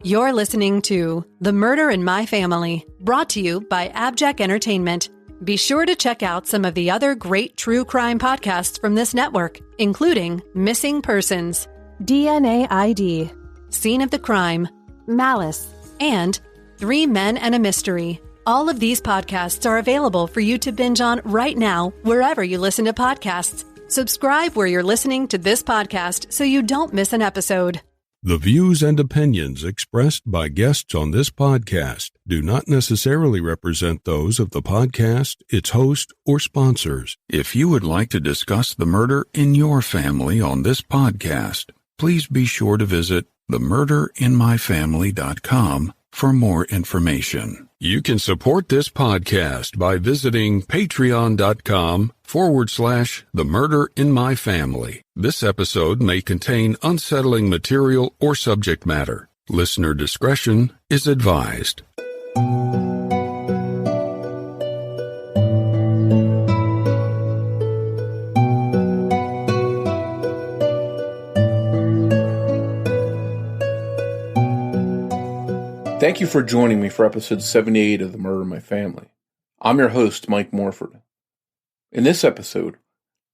You're listening to The Murder in My Family, brought to you by AbJack Entertainment. Be sure to check out some of the other great true crime podcasts from this network, including Missing Persons, DNA ID, Scene of the Crime, Malice, and 3 Men and a Mystery. All of these podcasts are available for you to binge on right now, wherever you listen to podcasts. Subscribe where you're listening to this podcast so you don't miss an episode. The views and opinions expressed by guests on this podcast do not necessarily represent those of the podcast, its host, or sponsors. If you would like to discuss the murder in your family on this podcast, please be sure to visit themurderinmyfamily.com for more information. You can support this podcast by visiting patreon.com/themurderinmyfamily. This episode may contain unsettling material or subject matter. Listener discretion is advised. Thank you for joining me for episode 78 of The Murder in My Family. I'm your host, Mike Morford. In this episode,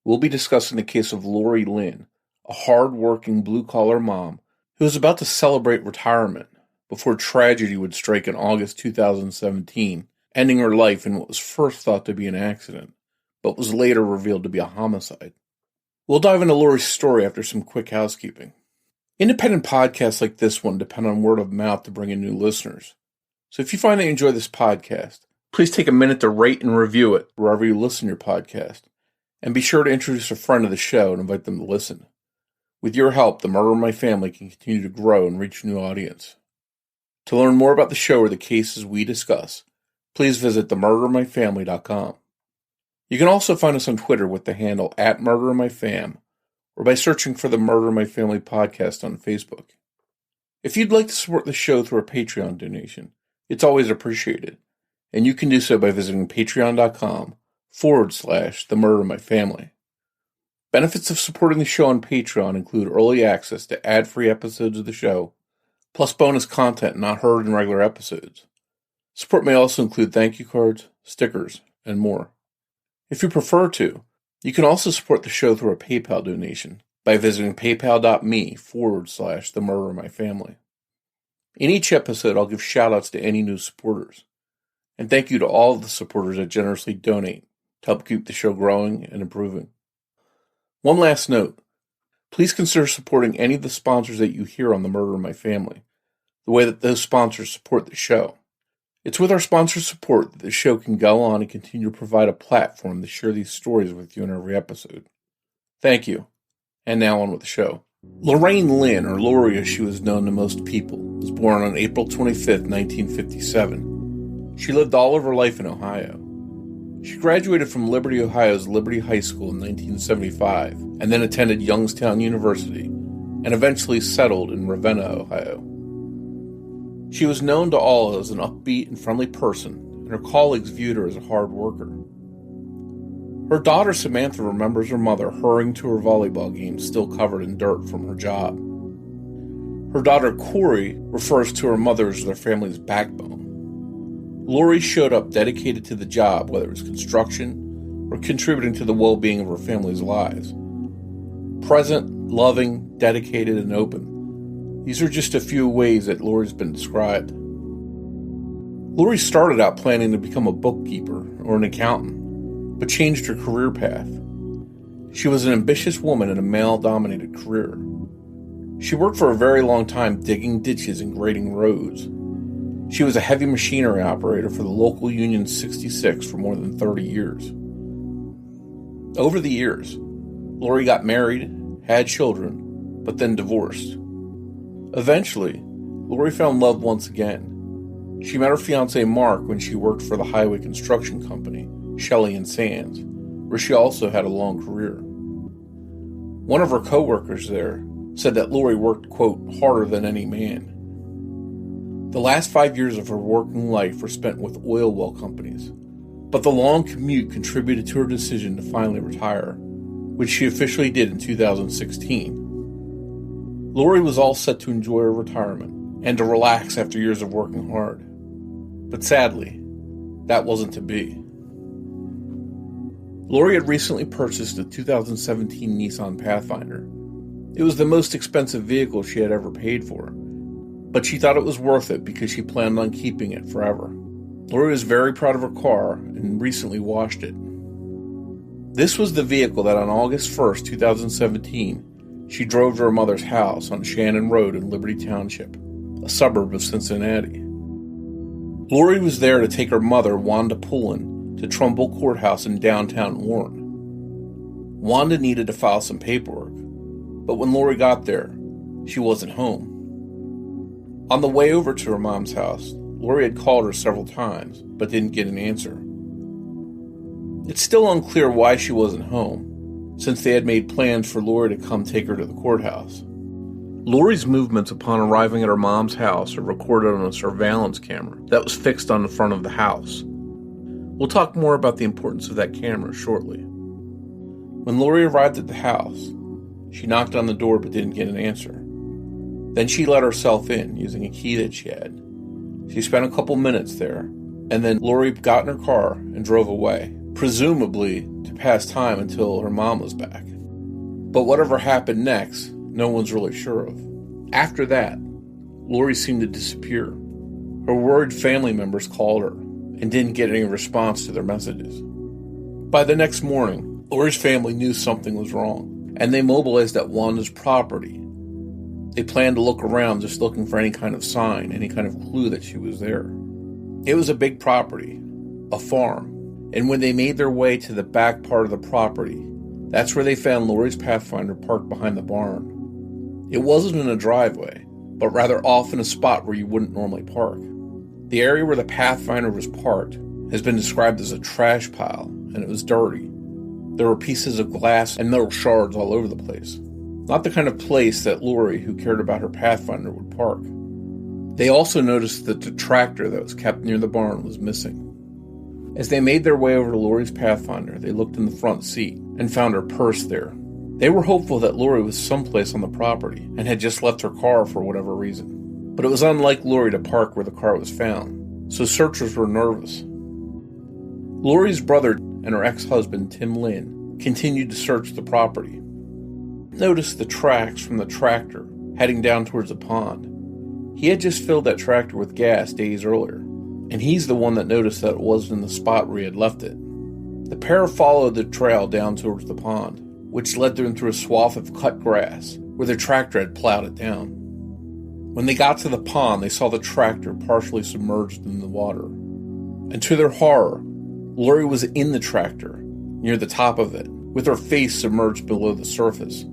we'll be discussing the case of Lynn, a hard-working blue-collar mom who was about to celebrate retirement before tragedy would strike in August 2017, ending her life in what was first thought to be an accident, but was later revealed to be a homicide. We'll dive into Lori's story after some quick housekeeping. Independent podcasts like this one depend on word of mouth to bring in new listeners. So if you find that you enjoy this podcast, please take a minute to rate and review it wherever you listen to your podcast. And be sure to introduce a friend of the show and invite them to listen. With your help, The Murder in My Family can continue to grow and reach a new audience. To learn more about the show or the cases we discuss, please visit themurderinmyfamily.com. You can also find us on Twitter with the handle @MurderInMyFam, or by searching for the Murder in My Family podcast on Facebook. If you'd like to support the show through a Patreon donation, it's always appreciated, and you can do so by visiting patreon.com/the Murder in My Family. Benefits of supporting the show on Patreon include early access to ad-free episodes of the show, plus bonus content not heard in regular episodes. Support may also include thank you cards, stickers, and more. If you prefer to, you can also support the show through a PayPal donation by visiting paypal.me/the Murder in My Family. In each episode, I'll give shout-outs to any new supporters. And thank you to all of the supporters that generously donate to help keep the show growing and improving. One last note. Please consider supporting any of the sponsors that you hear on The Murder in My Family, the way that those sponsors support the show. It's with our sponsors' support that the show can go on and continue to provide a platform to share these stories with you in every episode. Thank you. And now on with the show. Lynn, or Lori as she was known to most people, was born on April 25th, 1957. She lived all of her life in Ohio. She graduated from Liberty, Ohio's Liberty High School in 1975, and then attended Youngstown University, and eventually settled in Ravenna, Ohio. She was known to all as an upbeat and friendly person, and her colleagues viewed her as a hard worker. Her daughter Samantha remembers her mother hurrying to her volleyball games still covered in dirt from her job. Her daughter Corey refers to her mother as their family's backbone. Lori showed up dedicated to the job, whether it was construction or contributing to the well-being of her family's lives. Present, loving, dedicated, and open. These are just a few ways that Lori's been described. Lori started out planning to become a bookkeeper or an accountant, but changed her career path. She was an ambitious woman in a male-dominated career. She worked for a very long time digging ditches and grading roads. She was a heavy machinery operator for the local Union 66 for more than 30 years. Over the years, Lori got married, had children, but then divorced. Eventually, Lori found love once again. She met her fiancé Mark when she worked for the highway construction company, Shelley and Sands, where she also had a long career. One of her co-workers there said that Lori worked, quote, harder than any man. The last 5 years of her working life were spent with oil well companies, but the long commute contributed to her decision to finally retire, which she officially did in 2016. Lori was all set to enjoy her retirement, and to relax after years of working hard. But sadly, that wasn't to be. Lori had recently purchased a 2017 Nissan Pathfinder. It was the most expensive vehicle she had ever paid for, but she thought it was worth it because she planned on keeping it forever. Lori was very proud of her car and recently washed it. This was the vehicle that on August 1st, 2017, she drove to her mother's house on Shannon Road in Liberty Township, a suburb of Cincinnati. Lori was there to take her mother, Wanda Pullen, to Trumbull Courthouse in downtown Warren. Wanda needed to file some paperwork, but when Lori got there, she wasn't home. On the way over to her mom's house, Lori had called her several times, but didn't get an answer. It's still unclear why she wasn't home, since they had made plans for Lori to come take her to the courthouse. Lori's movements upon arriving at her mom's house are recorded on a surveillance camera that was fixed on the front of the house. We'll talk more about the importance of that camera shortly. When Lori arrived at the house, she knocked on the door but didn't get an answer. Then she let herself in using a key that she had. She spent a couple minutes there, and then Lori got in her car and drove away, presumably to pass time until her mom was back. But whatever happened next, no one's really sure of. After that, Lori seemed to disappear. Her worried family members called her and didn't get any response to their messages. By the next morning, Lori's family knew something was wrong, and they mobilized at Wanda's property. They planned to look around just looking for any kind of sign, any kind of clue that she was there. It was a big property, a farm, and when they made their way to the back part of the property, that's where they found Lori's Pathfinder parked behind the barn. It wasn't in a driveway, but rather off in a spot where you wouldn't normally park. The area where the Pathfinder was parked has been described as a trash pile, and it was dirty. There were pieces of glass and metal shards all over the place. Not the kind of place that Lori, who cared about her Pathfinder, would park. They also noticed that the tractor that was kept near the barn was missing. As they made their way over to Lori's Pathfinder, they looked in the front seat and found her purse there. They were hopeful that Lori was someplace on the property and had just left her car for whatever reason. But it was unlike Lori to park where the car was found, so searchers were nervous. Lori's brother and her ex-husband, Tim Lynn, continued to search the property. Noticed the tracks from the tractor heading down towards the pond. He had just filled that tractor with gas days earlier, and he's the one that noticed that it wasn't in the spot where he had left it. The pair followed the trail down towards the pond, which led them through a swath of cut grass where the tractor had plowed it down. When they got to the pond, they saw the tractor partially submerged in the water. And to their horror, Lori was in the tractor, near the top of it, with her face submerged below the surface.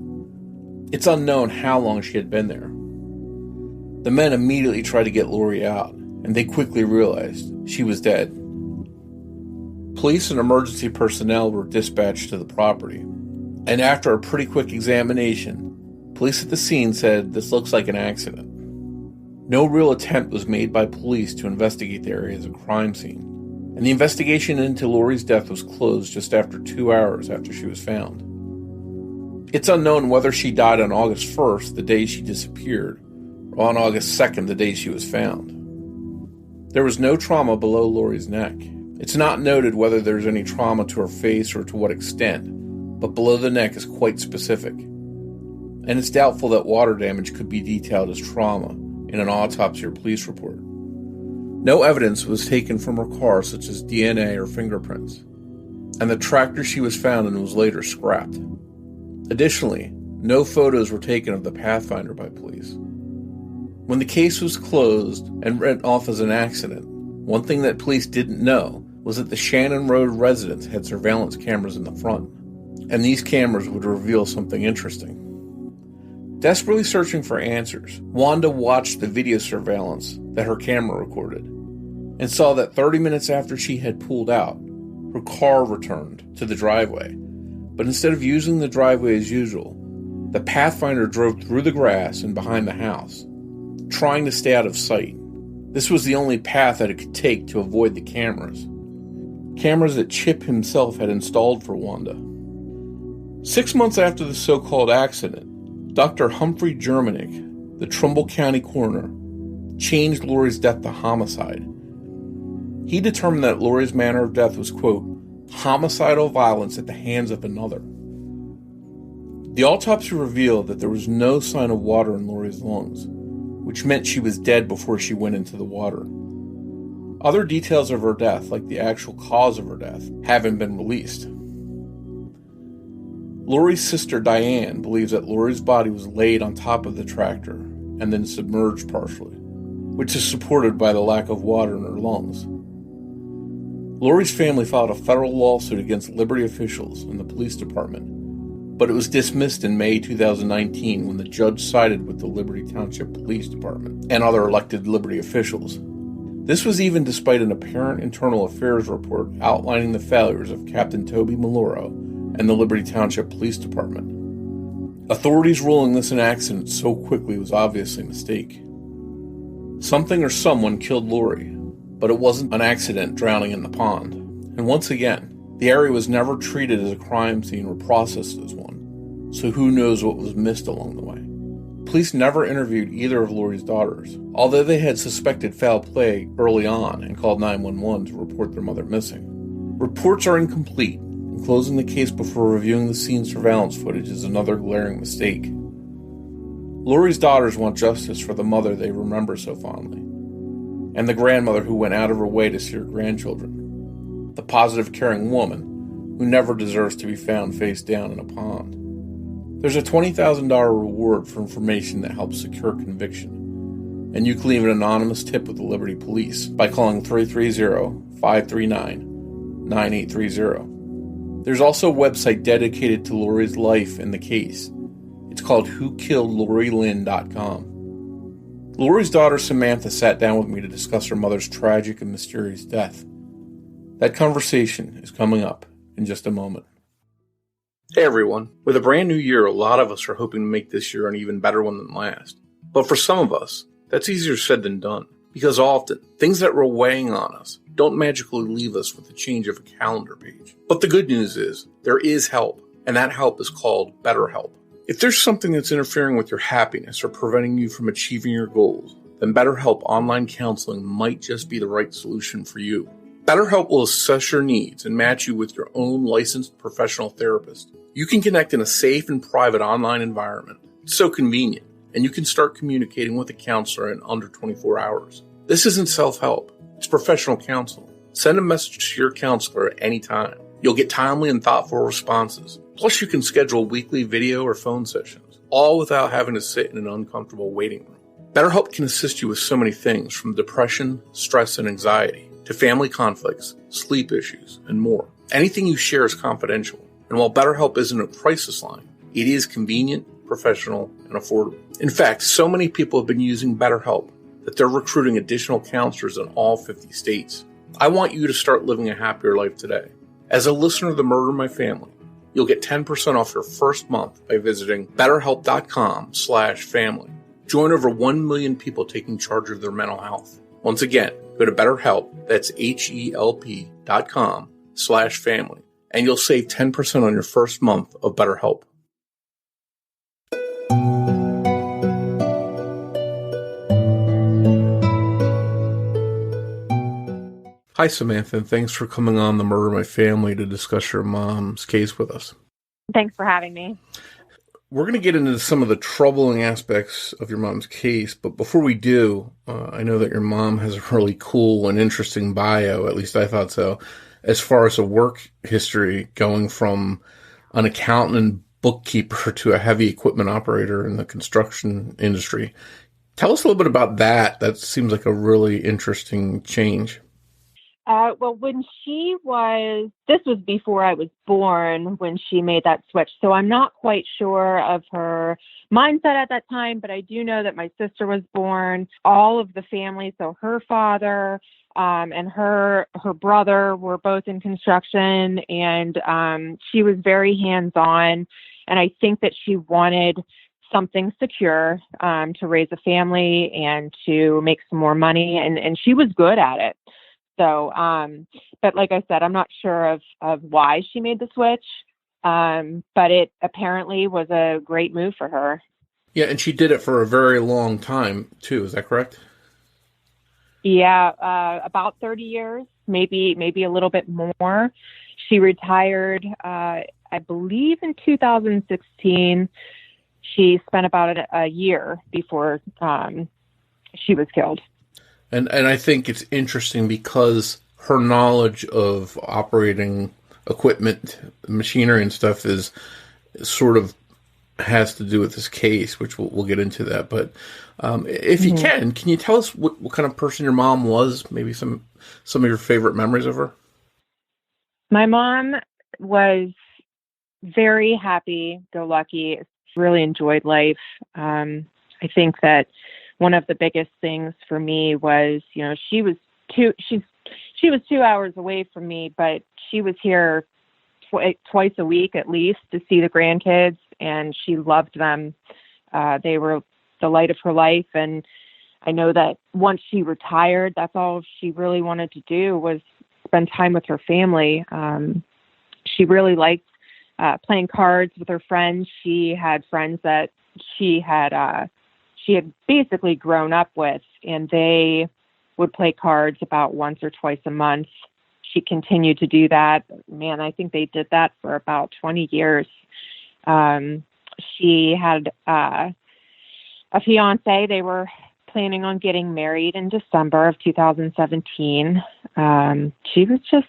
It's unknown how long she had been there. The men immediately tried to get Lori out, and they quickly realized she was dead. Police and emergency personnel were dispatched to the property, and after a pretty quick examination, police at the scene said this looks like an accident. No real attempt was made by police to investigate the area as a crime scene, and the investigation into Lori's death was closed just after 2 hours after she was found. It's unknown whether she died on August 1st, the day she disappeared, or on August 2nd, the day she was found. There was no trauma below Lori's neck. It's not noted whether there's any trauma to her face or to what extent, but below the neck is quite specific. And it's doubtful that water damage could be detailed as trauma in an autopsy or police report. No evidence was taken from her car, such as DNA or fingerprints, and the tractor she was found in was later scrapped. Additionally, no photos were taken of the Pathfinder by police. When the case was closed and written off as an accident, one thing that police didn't know was that the Shannon Road residence had surveillance cameras in the front, and these cameras would reveal something interesting. Desperately searching for answers, Wanda watched the video surveillance that her camera recorded, and saw that 30 minutes after she had pulled out, her car returned to the driveway, but instead of using the driveway as usual, the Pathfinder drove through the grass and behind the house, trying to stay out of sight. This was the only path that it could take to avoid the cameras. Cameras that Chip himself had installed for Wanda. 6 months after the so-called accident, Dr. Humphrey Germanick, the Trumbull County coroner, changed Lori's death to homicide. He determined that Lori's manner of death was, quote, homicidal violence at the hands of another. The autopsy revealed that there was no sign of water in Lori's lungs, which meant she was dead before she went into the water. Other details of her death, like the actual cause of her death, haven't been released. Lori's sister Diane believes that Lori's body was laid on top of the tractor and then submerged partially, which is supported by the lack of water in her lungs. Lori's family filed a federal lawsuit against Liberty officials and the police department, but it was dismissed in May 2019 when the judge sided with the Liberty Township Police Department and other elected Liberty officials. This was even despite an apparent internal affairs report outlining the failures of Captain Toby Maloro and the Liberty Township Police Department. Authorities ruling this an accident so quickly was obviously a mistake. Something or someone killed Lori, but it wasn't an accident drowning in the pond. And once again, the area was never treated as a crime scene or processed as one, so who knows what was missed along the way. Police never interviewed either of Lori's daughters, although they had suspected foul play early on and called 911 to report their mother missing. Reports are incomplete, and closing the case before reviewing the scene surveillance footage is another glaring mistake. Lori's daughters want justice for the mother they remember so fondly, and the grandmother who went out of her way to see her grandchildren. The positive, caring woman who never deserves to be found face down in a pond. There's a $20,000 reward for information that helps secure conviction, and you can leave an anonymous tip with the Liberty Police by calling 330-539-9830. There's also a website dedicated to Lori's life and the case. It's called WhoKilledLoriLynn.com. Lori's daughter Samantha sat down with me to discuss her mother's tragic and mysterious death. That conversation is coming up in just a moment. Hey everyone, with a brand new year, a lot of us are hoping to make this year an even better one than last. But for some of us, that's easier said than done, because often, things that were weighing on us don't magically leave us with the change of a calendar page. But the good news is, there is help, and that help is called BetterHelp. If there's something that's interfering with your happiness or preventing you from achieving your goals, then BetterHelp Online Counseling might just be the right solution for you. BetterHelp will assess your needs and match you with your own licensed professional therapist. You can connect in a safe and private online environment. It's so convenient, and you can start communicating with a counselor in under 24 hours. This isn't self-help. It's professional counseling. Send a message to your counselor at any time. You'll get timely and thoughtful responses. Plus, you can schedule weekly video or phone sessions, all without having to sit in an uncomfortable waiting room. BetterHelp can assist you with so many things, from depression, stress, and anxiety, to family conflicts, sleep issues, and more. Anything you share is confidential. And while BetterHelp isn't a crisis line, it is convenient, professional, and affordable. In fact, so many people have been using BetterHelp that they're recruiting additional counselors in all 50 states. I want you to start living a happier life today. As a listener of the Murder in My Family, you'll get 10% off your first month by visiting BetterHelp.com/family. Join over 1 million people taking charge of their mental health. Once again, go to BetterHelp, that's HELP.com/family, and you'll save 10% on your first month of BetterHelp. Hi, Samantha, and thanks for coming on the Murder of My Family to discuss your mom's case with us. Thanks for having me. We're going to get into some of the troubling aspects of your mom's case, but before we do, I know that your mom has a really cool and interesting bio, at least I thought so, as far as a work history going from an accountant and bookkeeper to a heavy equipment operator in the construction industry. Tell us a little bit about that. That seems like a really interesting change. Well, this was before I was born when she made that switch. So I'm not quite sure of her mindset at that time, but I do know that my sister was born. All of the family, so her father and her brother were both in construction, and she was very hands-on. And I think that she wanted something secure to raise a family and to make some more money, and she was good at it. So, but like I said, I'm not sure of why she made the switch, but it apparently was a great move for her. Yeah, and she did it for a very long time, too. Is that correct? Yeah, about 30 years, maybe a little bit more. She retired, I believe, in 2016. She spent about a year before she was killed. And I think it's interesting because her knowledge of operating equipment, machinery and stuff is sort of has to do with this case, which we'll get into that. But if you can you tell us what kind of person your mom was? Maybe some of your favorite memories of her? My mom was very happy-go-lucky, really enjoyed life. I think that one of the biggest things for me was, she was 2 hours away from me, but she was here twice a week at least to see the grandkids, and she loved them. They were the light of her life, and I know that once she retired, that's all she really wanted to do was spend time with her family. She really liked playing cards with her friends. She had friends that she had basically grown up with, and they would play cards about once or twice a month. She continued to do that. Man, I think they did that for about 20 years. She had a fiance. They were planning on getting married in December of 2017. She was just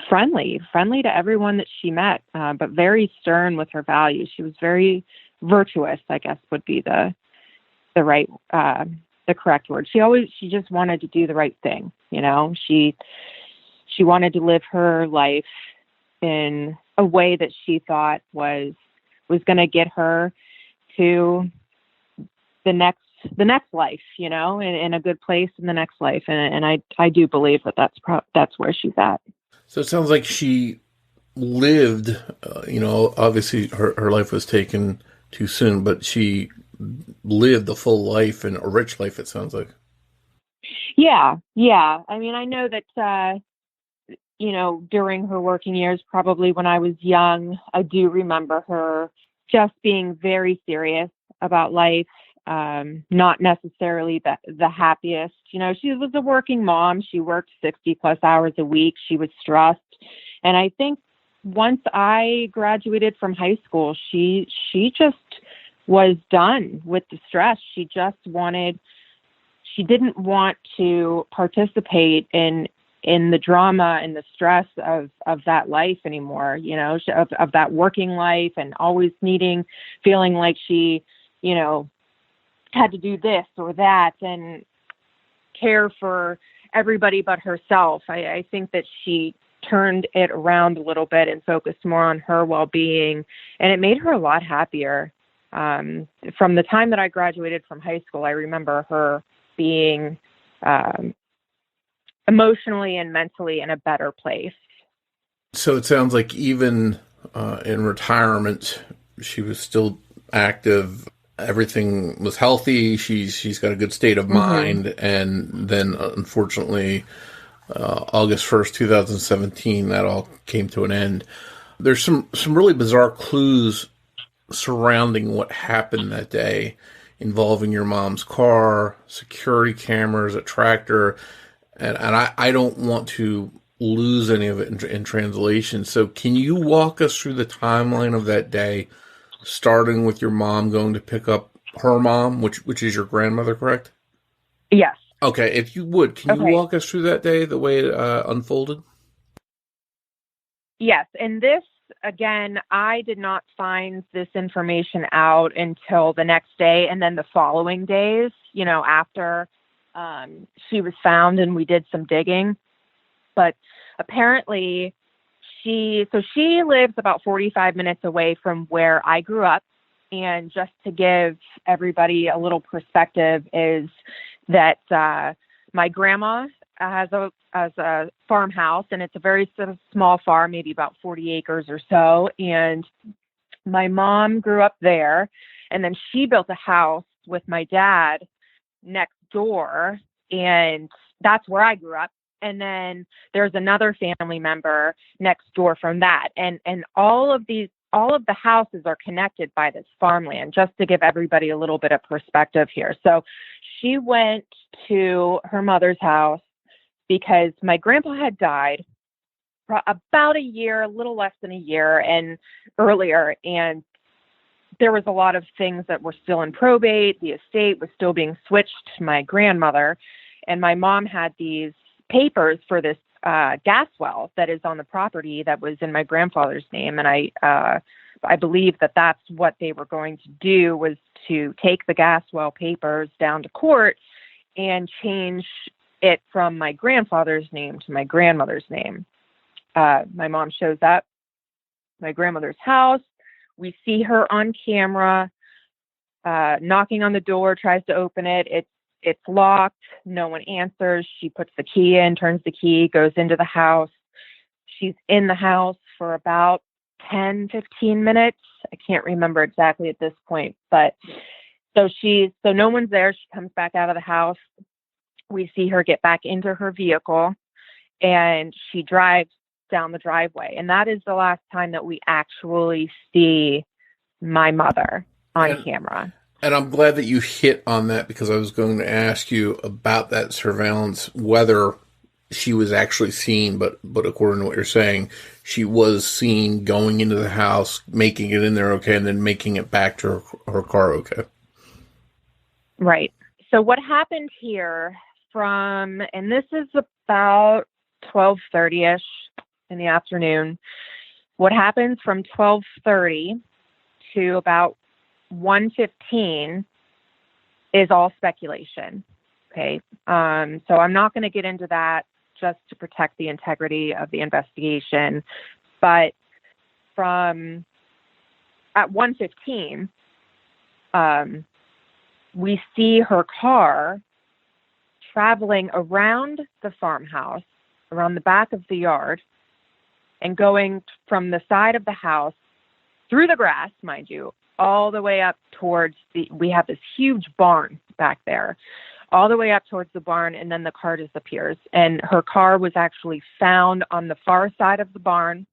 friendly to everyone that she met, but very stern with her values. She was very virtuous, I guess would be the correct word. She just wanted to do the right thing. She wanted to live her life in a way that she thought was going to get her to the next life, in a good place in the next life. And I do believe that's where she's at. So it sounds like she lived, obviously her life was taken too soon, but she lived a full life and a rich life, it sounds like. Yeah. I mean, I know that, during her working years, probably when I was young, I do remember her just being very serious about life, not necessarily the happiest. She was a working mom. She worked 60 plus hours a week. She was stressed. And I think once I graduated from high school, she just was done with the stress. She didn't want to participate in the drama and the stress of that life anymore, of that working life, and always feeling like she, had to do this or that and care for everybody but herself. I think that she turned it around a little bit and focused more on her well-being, and it made her a lot happier. From the time that I graduated from high school, I remember her being emotionally and mentally in a better place. So it sounds like even in retirement, she was still active. Everything was healthy. She's got a good state of mind. And then, unfortunately, August 1st, 2017, that all came to an end. There's some really bizarre clues surrounding what happened that day, involving your mom's car, security cameras, a tractor, and I don't want to lose any of it in translation. So can you walk us through the timeline of that day, starting with your mom going to pick up her mom, which is your grandmother, correct? Yes. Okay, if you would, can you walk us through that day, the way it unfolded? Yes, and this, again, I did not find this information out until the next day, and then the following days, after she was found and we did some digging. But apparently she lives about 45 minutes away from where I grew up. And just to give everybody a little perspective is that my grandma has a farmhouse, and it's a very sort of small farm, maybe about 40 acres or so. And my mom grew up there, and then she built a house with my dad next door, and that's where I grew up. And then there's another family member next door from that. And all of the houses are connected by this farmland, just to give everybody a little bit of perspective here. So she went to her mother's house because my grandpa had died about a year, a little less than a year and earlier. And there was a lot of things that were still in probate. The estate was still being switched to my grandmother. And my mom had these papers for this gas well that is on the property that was in my grandfather's name. And I believe that that's what they were going to do, was to take the gas well papers down to court and change it from my grandfather's name to my grandmother's name. My mom shows up, my grandmother's house. We see her on camera, knocking on the door, tries to open it. It's locked. No one answers. She puts the key in, turns the key, goes into the house. She's in the house for about 10, 15 minutes. I can't remember exactly at this point, but so no one's there. She comes back out of the house. We see her get back into her vehicle and she drives down the driveway. And that is the last time that we actually see my mother on camera. And I'm glad that you hit on that, because I was going to ask you about that surveillance, whether she was actually seen, but according to what you're saying, she was seen going into the house, making it in there okay, and then making it back to her car okay. Right. So what happened here and this is about 12:30ish in the afternoon. What happens from 12:30 to about 1:15 is all speculation. Okay. So I'm not going to get into that just to protect the integrity of the investigation. But at 1:15, we see her car traveling around the farmhouse, around the back of the yard, and going from the side of the house through the grass, mind you, all the way up towards we have this huge barn back there, all the way up towards the barn, and then the car disappears. And her car was actually found on the far side of the barn,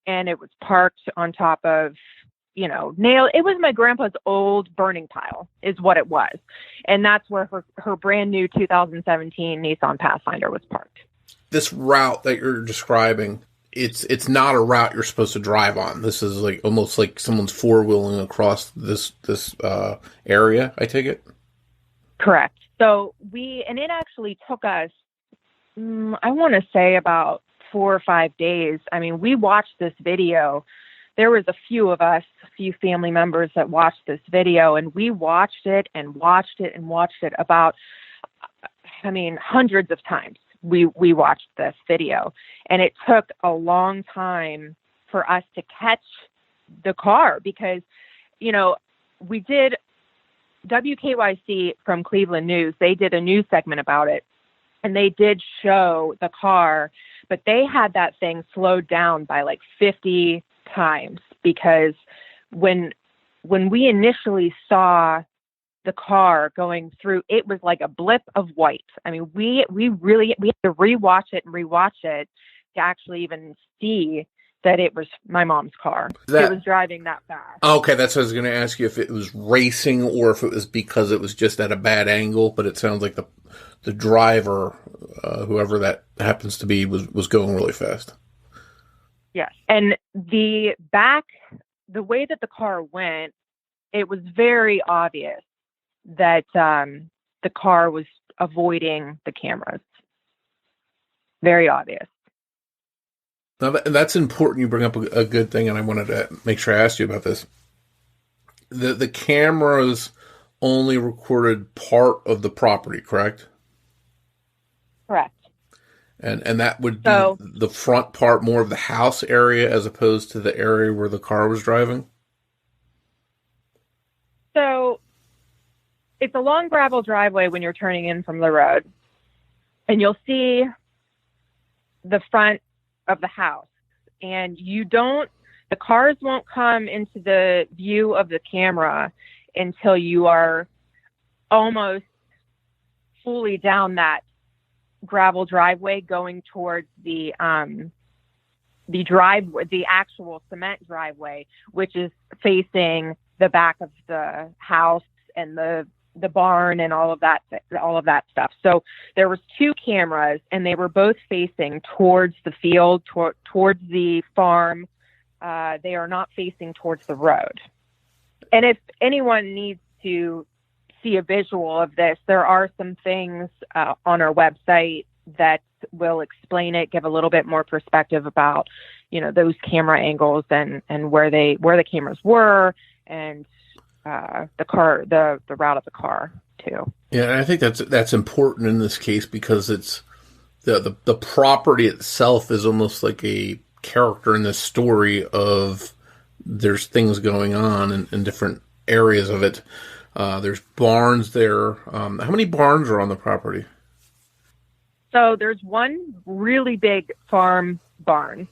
and it was parked on top of, it was my grandpa's old burning pile is what it was. And that's where her brand new 2017 Nissan Pathfinder was parked. This route that you're describing, it's not a route you're supposed to drive on. This is like almost like someone's four-wheeling across this area, I take it? Correct. So it actually took us, I want to say about 4 or 5 days. I mean, we watched this video. There was a few of us, a few family members that watched this video, and we watched it and watched it and watched it about, hundreds of times. We watched this video, and it took a long time for us to catch the car because, we did WKYC from Cleveland News. They did a news segment about it, and they did show the car, but they had that thing slowed down by like 50 times because when we initially saw the car going through, it was like a blip of white. I mean, we had to rewatch it to actually even see that it was my mom's car. It was driving that fast. Okay, that's what I was going to ask you, if it was racing or if it was because it was just at a bad angle, but it sounds like the driver, whoever that happens to be, was going really fast. Yes. And the way that the car went, it was very obvious that the car was avoiding the cameras. Very obvious. Now that's important. You bring up a good thing, and I wanted to make sure I asked you about this. The cameras only recorded part of the property, correct? Correct. And that would be the front part, more of the house area, as opposed to the area where the car was driving? So it's a long gravel driveway when you're turning in from the road, and you'll see the front of the house, and the cars won't come into the view of the camera until you are almost fully down that gravel driveway going towards the driveway, the actual cement driveway, which is facing the back of the house and the the barn and all of that stuff. So there was 2 cameras, and they were both facing towards the field, towards the farm. They are not facing towards the road. And if anyone needs to see a visual of this, there are some things on our website that will explain it, give a little bit more perspective about, those camera angles and where the cameras were, and the route of the car too. Yeah, and I think that's important in this case, because it's the property itself is almost like a character in this story of there's things going on in different areas of it. There's barns there. How many barns are on the property? So there's one really big farm barn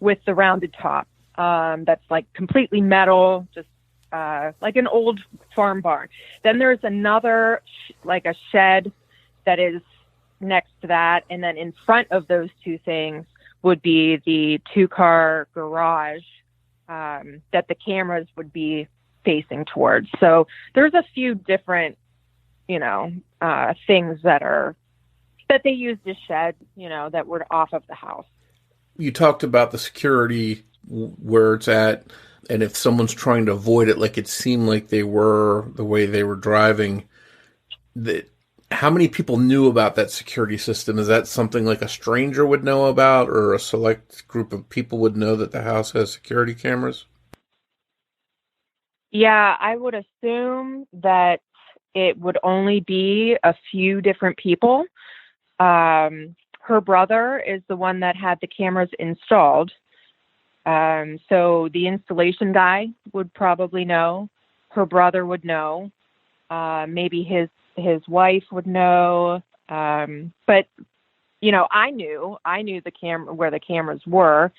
with the rounded top. That's like completely metal, just like an old farm barn. Then there's another, like a shed that is next to that. And then in front of those 2 things would be the 2-car garage that the cameras would be facing towards. So there's a few different, things that they used as sheds, that were off of the house. You talked about the security, where it's at, and if someone's trying to avoid it, like it seemed like they were, the way they were driving, how many people knew about that security system? Is that something like a stranger would know about, or a select group of people would know that the house has security cameras? Yeah, I would assume that it would only be a few different people. Her brother is the one that had the cameras installed. So the installation guy would probably know. Her brother would know. Maybe his wife would know. But I knew where the cameras were.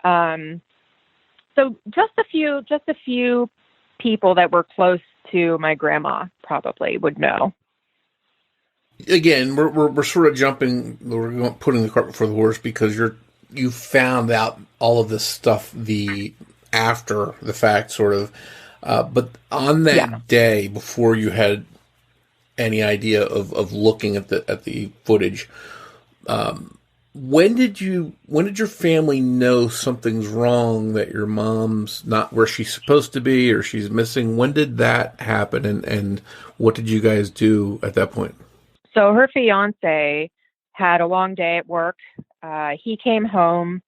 So just a few people that were close to my grandma probably would know. Again, we're sort of jumping. We're putting the cart before the horse, because you found out all of this stuff after the fact, sort of. But on that day, before you had any idea of looking at the footage, when did your family know something's wrong, that your mom's not where she's supposed to be, or she's missing? When did that happen, and what did you guys do at that point? So her fiance had a long day at work. He came home.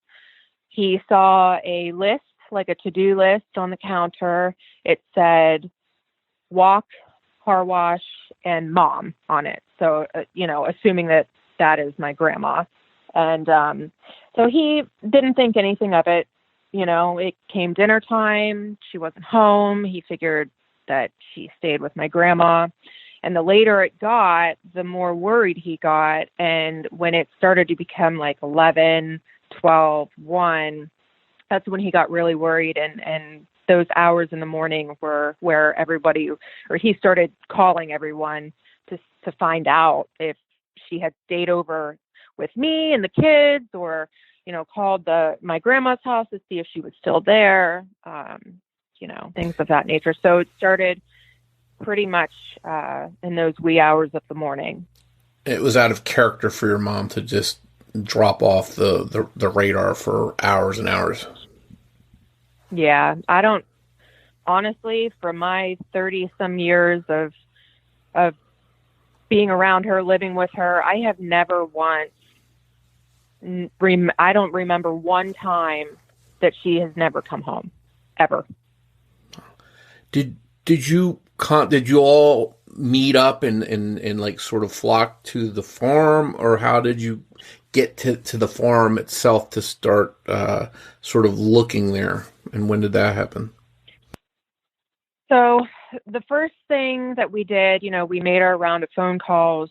He saw a list, like a to-do list on the counter. It said walk, car wash, and mom on it. So, assuming that is my grandma. And so he didn't think anything of it. It came dinner time. She wasn't home. He figured that she stayed with my grandma. And the later it got, the more worried he got. And when it started to become like 11, 12, 1, that's when he got really worried. And those hours in the morning were where he started calling everyone to find out if she had stayed over with me and the kids, or, called my grandma's house to see if she was still there, things of that nature. So it started pretty much in those wee hours of the morning. It was out of character for your mom to just drop off the radar for hours and hours. Yeah, I don't, honestly, for my 30-some years of being around her, living with her, I have never once, I don't remember one time that she has never come home, ever. Did you all meet up and like sort of flock to the farm, or how did you get to the farm itself to start sort of looking there, and when did that happen? So the first thing that we did, we made our round of phone calls,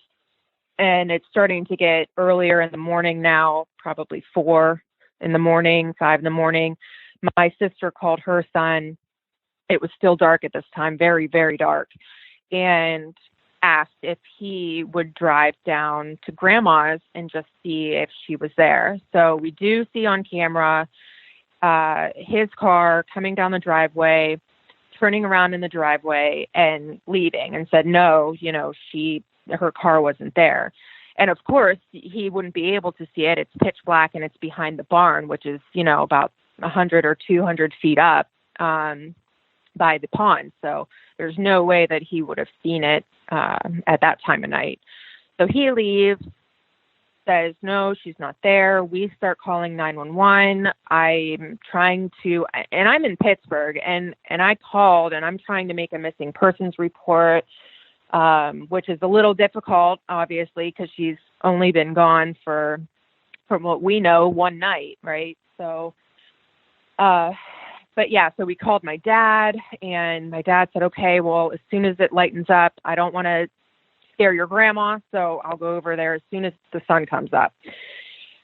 and it's starting to get earlier in the morning now, probably 4 in the morning, 5 in the morning. My sister called her son. It was still dark at this time, very, very dark, and asked if he would drive down to grandma's and just see if she was there. So we do see on camera his car coming down the driveway, turning around in the driveway and leaving, and said, no, her car wasn't there. And of course, he wouldn't be able to see it. It's pitch black and it's behind the barn, which is, about 100 or 200 feet up by the pond. So there's no way that he would have seen it at that time of night. So he leaves, says, no, she's not there. We start calling 911. I'm trying to, and I'm in Pittsburgh, and I called, and I'm trying to make a missing persons report, which is a little difficult, obviously, because she's only been gone from what we know, one night, right? So, but yeah, so we called my dad, and my dad said, okay, well, as soon as it lightens up, I don't want to scare your grandma, so I'll go over there as soon as the sun comes up.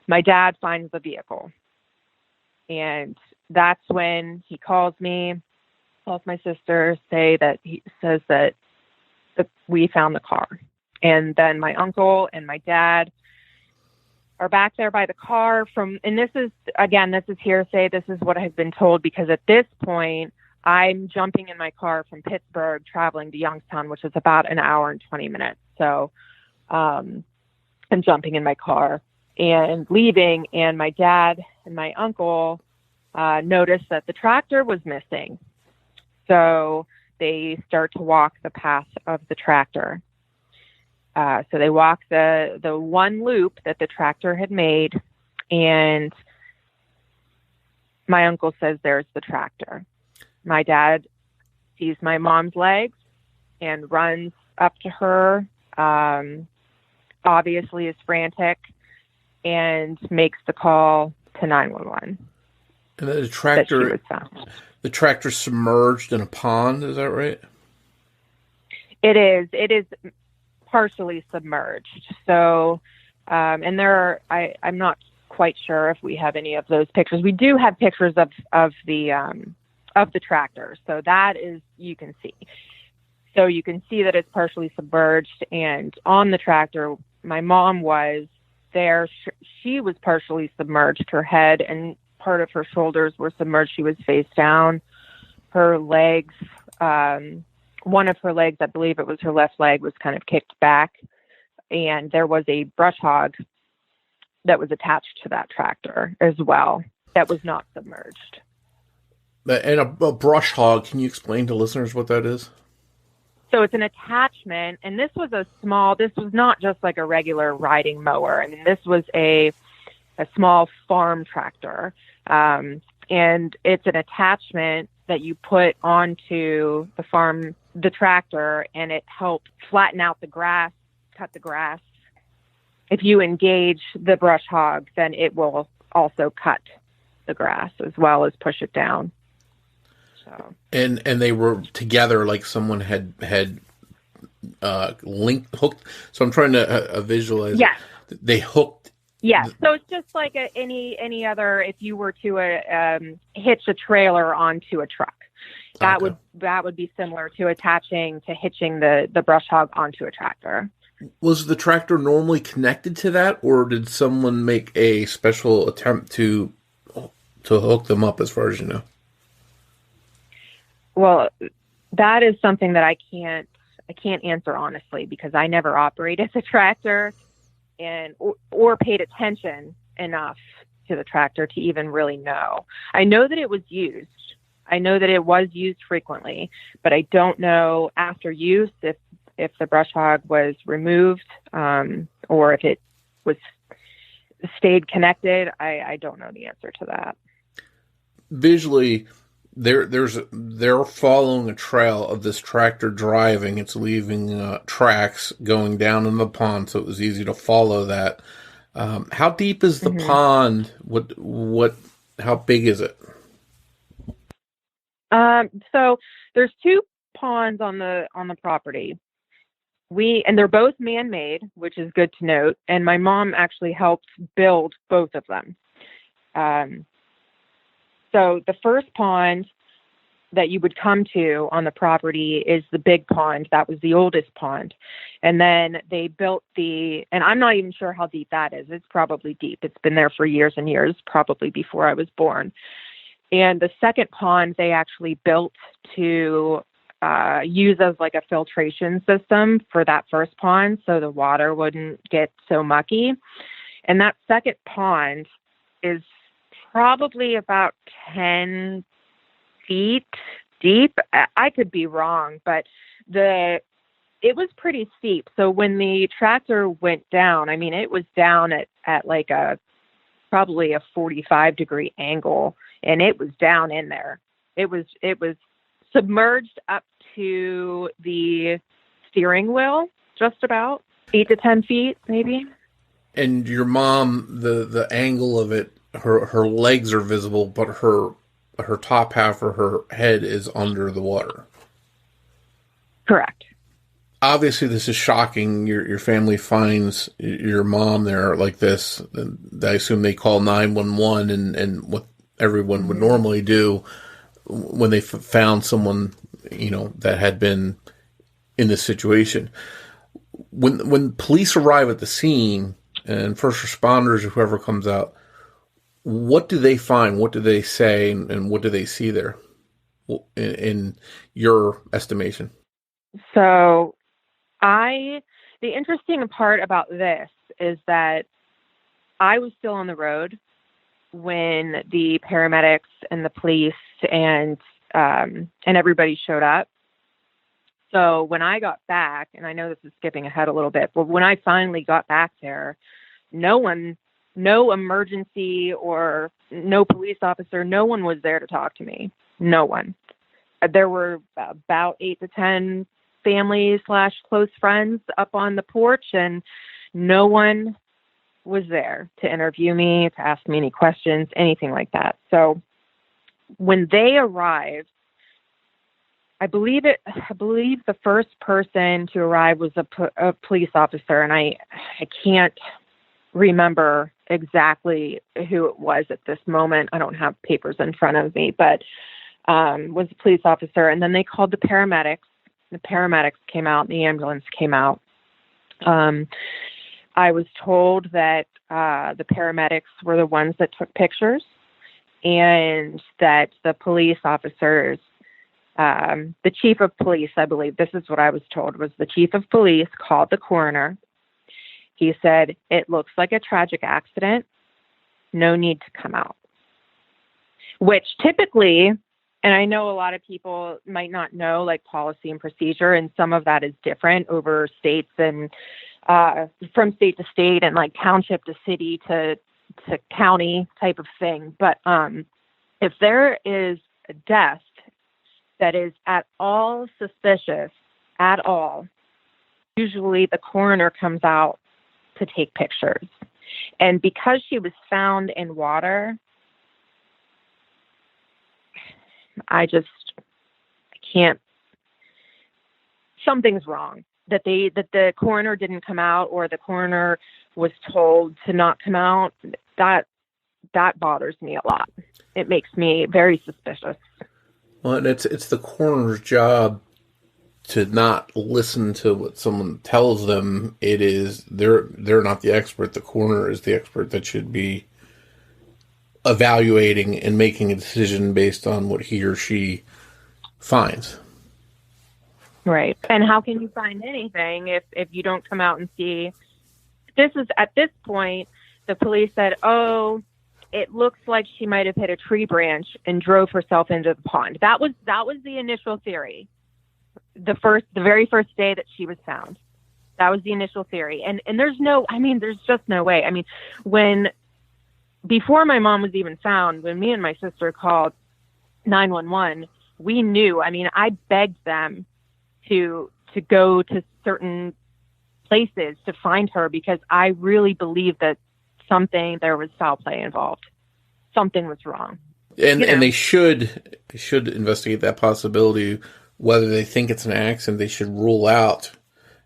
My dad finds the vehicle, and that's when he calls me, calls my sister, he says that we found the car. And then my uncle and my dad are back there by the car and this is hearsay. This is what I've been told, because at this point, I'm jumping in my car from Pittsburgh, traveling to Youngstown, which is about an hour and 20 minutes. So I'm jumping in my car and leaving, and my dad and my uncle noticed that the tractor was missing. So they start to walk the path of the tractor. So they walk the one loop that the tractor had made, and my uncle says, there's the tractor. My dad sees my mom's legs and runs up to her, obviously is frantic, and makes the call to 911. And the tractor submerged in a pond, is that right? It is partially submerged. So, and I'm not quite sure if we have any of those pictures. We do have pictures of the tractor. So that is, you can see. So you can see that it's partially submerged, and on the tractor, my mom was there. She was partially submerged. Her head and part of her shoulders were submerged. She was face down. Her legs, one of her legs, I believe it was her left leg, was kind of kicked back, and there was a brush hog that was attached to that tractor as well that was not submerged. And a brush hog, can you explain to listeners what that is? So it's an attachment, and this was not just like a regular riding mower. I mean, this was a small farm tractor, and it's an attachment that you put onto the tractor, and it helps flatten out the grass, cut the grass. If you engage the brush hog, then it will also cut the grass as well as push it down. So. And they were together, like someone had hooked. So I'm trying to visualize. Yes. They hooked. Yes. So it's just like any other. If you were to hitch a trailer onto a truck, that would be similar to hitching the brush hog onto a tractor. Was the tractor normally connected to that, or did someone make a special attempt to hook them up, as far as you know? Well, that is something that I can't answer honestly, because I never operated the tractor or paid attention enough to the tractor to even really know. I know that it was used. I know that it was used frequently, but I don't know after use if the brush hog was removed or if it stayed connected. I don't know the answer to that. Visually, they're following a trail of this tractor driving. It's leaving tracks going down in the pond, so it was easy to follow that. How deep is the pond? How big is it? So there's two ponds on the property. And they're both man-made, which is good to note. And my mom actually helped build both of them. So the first pond that you would come to on the property is the big pond. That was the oldest pond. And then they built and I'm not even sure how deep that is. It's probably deep. It's been there for years and years, probably before I was born. And the second pond they actually built to use as like a filtration system for that first pond so the water wouldn't get so mucky. And that second pond is probably about 10 feet deep. I could be wrong, but it was pretty steep. So when the tractor went down, I mean, it was down at like probably a 45-degree angle, and it was down in there. It was submerged up to the steering wheel, just about 8 to 10 feet, maybe. And your mom, the angle of it, her legs are visible, but her top half or her head is under the water. Correct. Obviously, this is shocking. Your family finds your mom there like this. And I assume they call 911 and what everyone would normally do when they found someone, that had been in this situation. When police arrive at the scene and first responders or whoever comes out, what do they find? What do they say? And what do they see there in your estimation? So the interesting part about this is that I was still on the road when the paramedics and the police and everybody showed up. So when I got back, and I know this is skipping ahead a little bit, but when I finally got back there, no emergency or no police officer, no one was there to talk to me. No one. There were about 8 to 10 families / close friends up on the porch, and no one was there to interview me, to ask me any questions, anything like that. So when they arrived, I believe the first person to arrive was a police officer, and I can't remember exactly who it was at this moment. I don't have papers in front of me, but was a police officer. And then they called the paramedics. The paramedics came out, and the ambulance came out. I was told that the paramedics were the ones that took pictures, and that the police officers, the chief of police, I believe, this is what I was told, was the chief of police called the coroner. He said, "It looks like a tragic accident. No need to come out." Which typically, and I know a lot of people might not know, like, policy and procedure, and some of that is different over states and from state to state and like township to city to county type of thing. But if there is a death that is at all suspicious at all, usually the coroner comes out to take pictures. And because she was found in water, I can't, something's wrong. That the coroner didn't come out, or the coroner was told to not come out, that bothers me a lot. It makes me very suspicious. Well, and it's the coroner's job to not listen to what someone tells them. It is they're not the expert. The coroner is the expert that should be evaluating and making a decision based on what he or she finds. Right. And how can you find anything if you don't come out and see? This is, at this point, the police said, "Oh, it looks like she might have hit a tree branch and drove herself into the pond." That was the initial theory. The very first day that she was found. That was the initial theory. And there's just no way. I mean, before my mom was even found, when me and my sister called 911, we knew. I mean, I begged them to go to certain places to find her, because I really believed that there was foul play involved. Something was wrong. And they should investigate that possibility. Whether they think it's an accident, they should rule out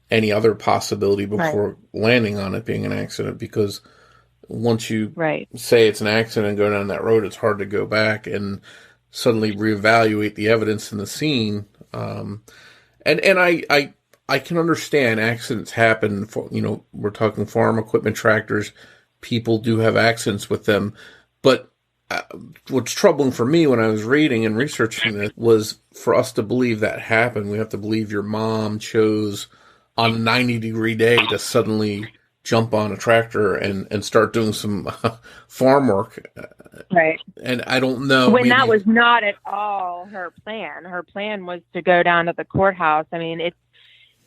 any other possibility before landing on it being an accident, because once you say it's an accident and go down that road, it's hard to go back and suddenly reevaluate the evidence in the scene. And I can understand accidents happen. We're talking farm equipment, tractors. People do have accidents with them, but what's troubling for me when I was reading and researching this was for us to believe that happened. We have to believe your mom chose on a 90-degree day to suddenly jump on a tractor and start doing some farm work. Right. And I don't know. When that was not at all her plan. Her plan was to go down to the courthouse. I mean,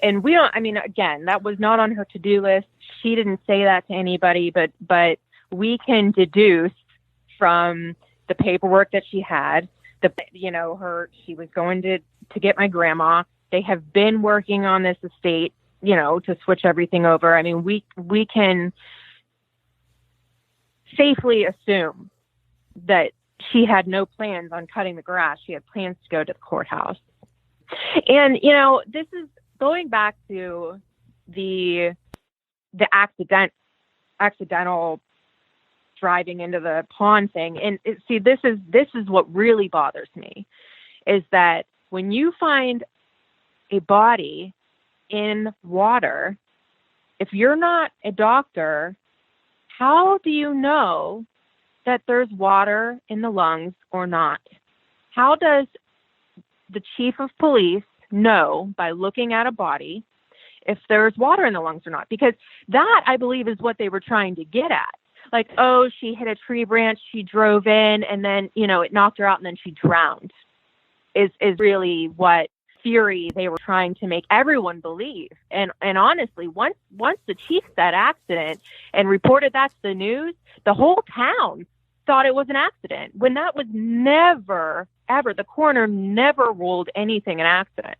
again, that was not on her to-do list. She didn't say that to anybody, but we can deduce from the paperwork that she had, she was going to get my grandma. They have been working on this estate, to switch everything over. I mean, we can safely assume that she had no plans on cutting the grass. She had plans to go to the courthouse. And, this is going back to the accidental driving into the pond thing. And this is what really bothers me, is that when you find a body in water, if you're not a doctor, how do you know that there's water in the lungs or not? How does the chief of police know by looking at a body if there's water in the lungs or not? Because that, I believe, is what they were trying to get at. Like, oh, she hit a tree branch, she drove in, and then, it knocked her out, and then she drowned, is really what theory they were trying to make everyone believe. And honestly, once the chief said accident and reported that to the news, the whole town thought it was an accident, when that was never, ever, the coroner never ruled anything an accident.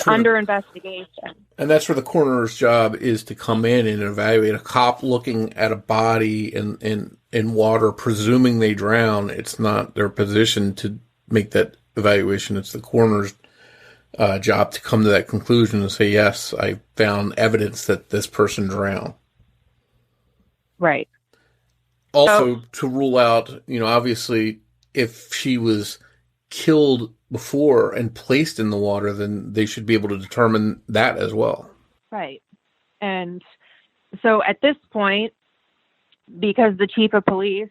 Under investigation. And that's where the coroner's job is, to come in and evaluate. A cop looking at a body in water, presuming they drown, it's not their position to make that evaluation. It's the coroner's job to come to that conclusion and say, yes, I found evidence that this person drowned. Right. Also, to rule out, obviously, if she was killed before and placed in the water, then they should be able to determine that as well. Right. And so at this point, because the chief of police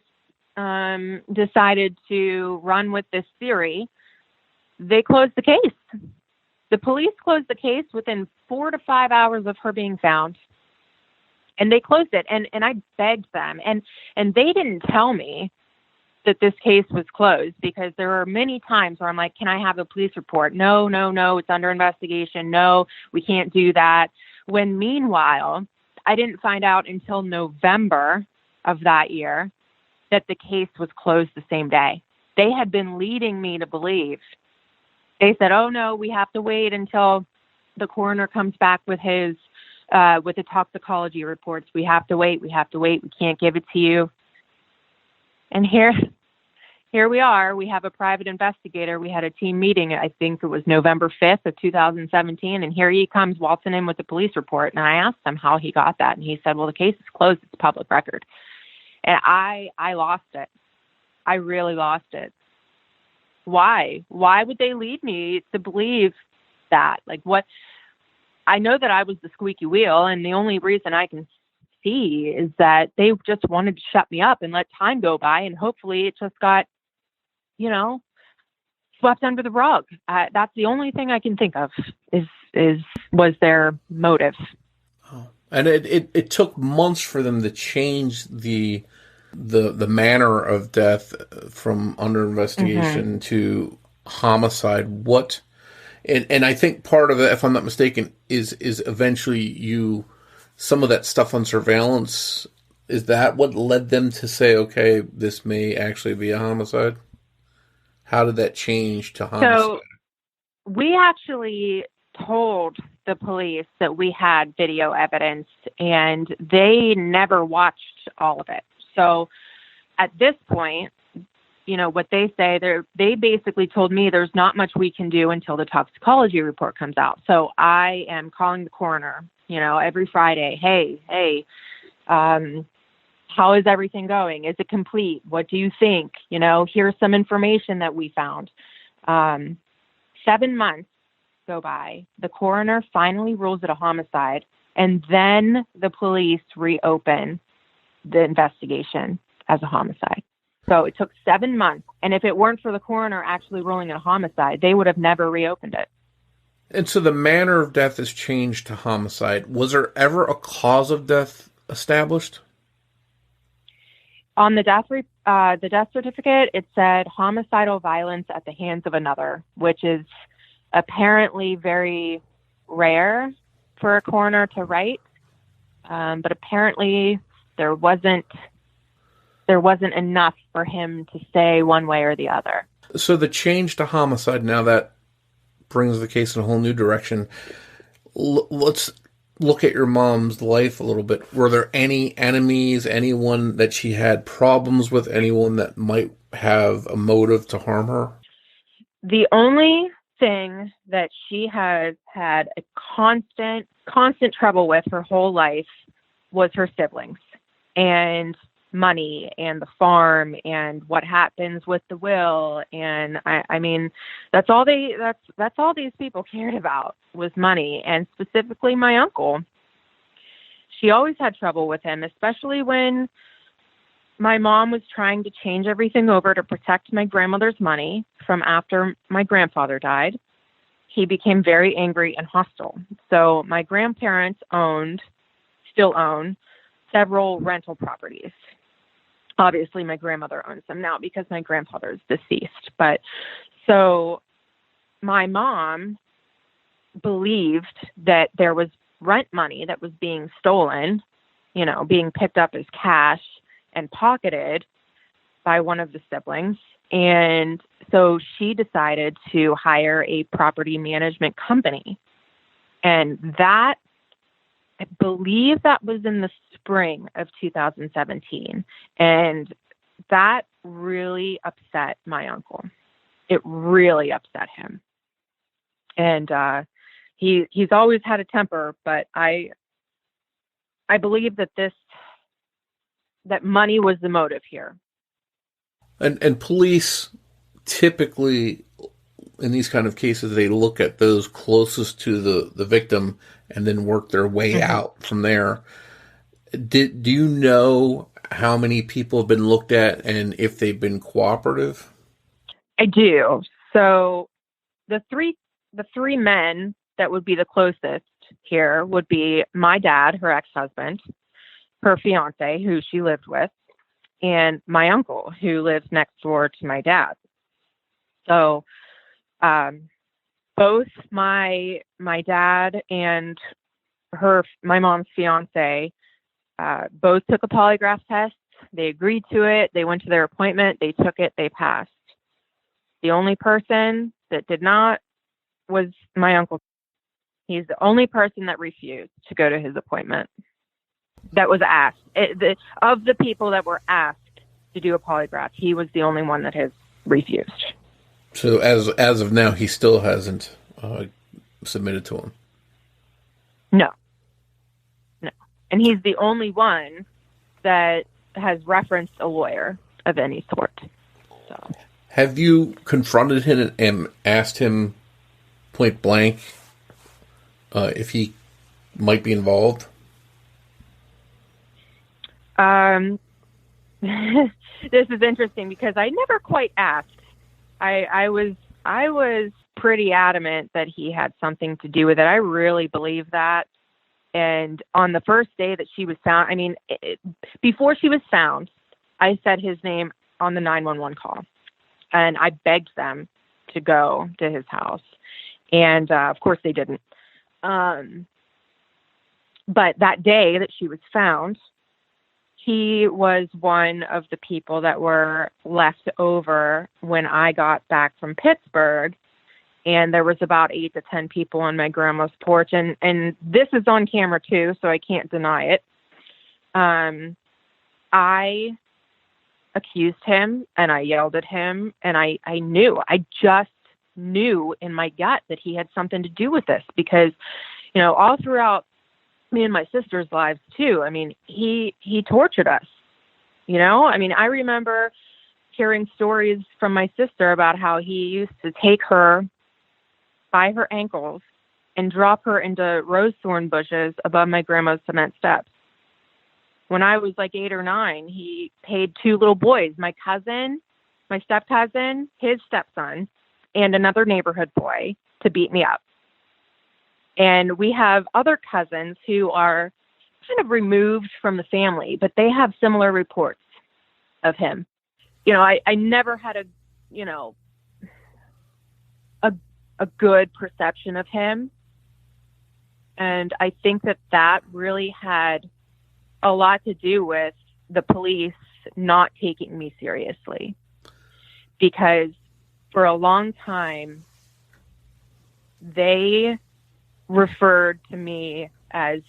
decided to run with this theory, they closed the case. The police closed the case within 4 to 5 hours of her being found. And they closed it. And I begged them. And they didn't tell me that this case was closed, because there were many times where I'm like, can I have a police report? No, it's under investigation. No, we can't do that. When meanwhile, I didn't find out until November of that year that the case was closed the same day. They had been leading me to believe. They said, oh no, we have to wait until the coroner comes back with his, with the toxicology reports. We have to wait. We can't give it to you. And here we are. We have a private investigator. We had a team meeting. I think it was November 5th of 2017. And here he comes waltzing in with the police report. And I asked him how he got that. And he said, well, the case is closed. It's public record. And I lost it. I really lost it. Why? Why would they lead me to believe that? Like, what? I know that I was the squeaky wheel. And the only reason I can see is that they just wanted to shut me up and let time go by, and hopefully it just got, swept under the rug. That's the only thing I can think of was their motive. Oh. And it took months for them to change the manner of death from under investigation to homicide. And I think part of it, if I'm not mistaken, is eventually some of that stuff on surveillance, is that what led them to say, okay, this may actually be a homicide? How did that change to homicide? So we actually told the police that we had video evidence, and they never watched all of it. So at this point, what they say, they basically told me there's not much we can do until the toxicology report comes out. So I am calling the coroner, every Friday. Hey, how is everything going? Is it complete? What do you think? Here's some information that we found. 7 months go by. The coroner finally rules it a homicide, and then the police reopen the investigation. as a homicide. So it took 7 months. And if it weren't for the coroner actually ruling it a homicide, they would have never reopened it. And so the manner of death is changed to homicide. Was there ever a cause of death established? On the death certificate, it said homicidal violence at the hands of another, which is apparently very rare for a coroner to write. But apparently there wasn't enough for him to say one way or the other. So the change to homicide, now that brings the case in a whole new direction. Let's look at your mom's life a little bit. Were there any enemies, anyone that she had problems with, anyone that might have a motive to harm her? The only thing that she has had a constant trouble with her whole life was her siblings and money and the farm and what happens with the will. And I mean, that's all these people cared about was money, and specifically my uncle. She always had trouble with him, especially when my mom was trying to change everything over to protect my grandmother's money from after my grandfather died. He became very angry and hostile. So my grandparents still own several rental properties. Obviously, my grandmother owns them now because my grandfather is deceased. But so my mom believed that there was rent money that was being stolen, being picked up as cash and pocketed by one of the siblings. And so she decided to hire a property management company. And that, I believe that was in the spring of 2017. And that really upset my uncle. It really upset him. And he's always had a temper, but I believe that money was the motive here. And police typically, in these kind of cases, they look at those closest to the victim and then work their way out from there. Do you know how many people have been looked at and if they've been cooperative? I do. So the three men that would be the closest here would be my dad, her ex-husband, her fiance, who she lived with, and my uncle, who lives next door to my dad. So both my dad and my mom's fiance both took a polygraph test. They agreed to it. They went to their appointment. They took it. They passed. The only person that did not was my uncle. He's the only person that refused to go to his appointment. That was asked. Of the people that were asked to do a polygraph, he was the only one that has refused. So as of now, he still hasn't submitted to him? No. And he's the only one that has referenced a lawyer of any sort. So. Have you confronted him and asked him point blank if he might be involved? This is interesting because I never quite asked. I was pretty adamant that he had something to do with it. I really believe that. And on the first day that she was found, before she was found, I said his name on the 911 call. And I begged them to go to his house. And, of course, they didn't. But that day that she was found, he was one of the people that were left over when I got back from Pittsburgh. And there was about 8 to 10 people on my grandma's porch. And this is on camera, too, so I can't deny it. I accused him, and I yelled at him, and I just knew in my gut that he had something to do with this because, all throughout me and my sister's lives, too, he tortured us, I remember hearing stories from my sister about how he used to take her by her ankles and drop her into rose thorn bushes above my grandma's cement steps. when I was like 8 or 9, he paid 2 little boys, my cousin, my step cousin, his stepson, and another neighborhood boy to beat me up. And we have other cousins who are kind of removed from the family, but they have similar reports of him. I never had a good perception of him. And I think that really had a lot to do with the police not taking me seriously. Because for a long time, they referred to me as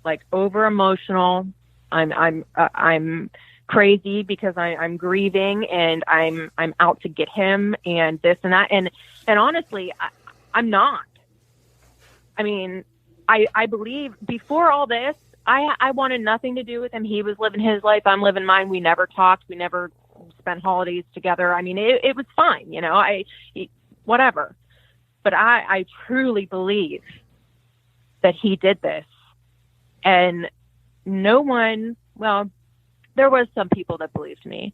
like over emotional. I'm crazy because I'm grieving and I'm out to get him and this and that. And honestly, I'm not. I mean, I believe before all this, I wanted nothing to do with him. He was living his life. I'm living mine. We never talked. We never spent holidays together. I mean, it was fine, whatever. But I truly believe that he did this. And no one, well, there was some people that believed me.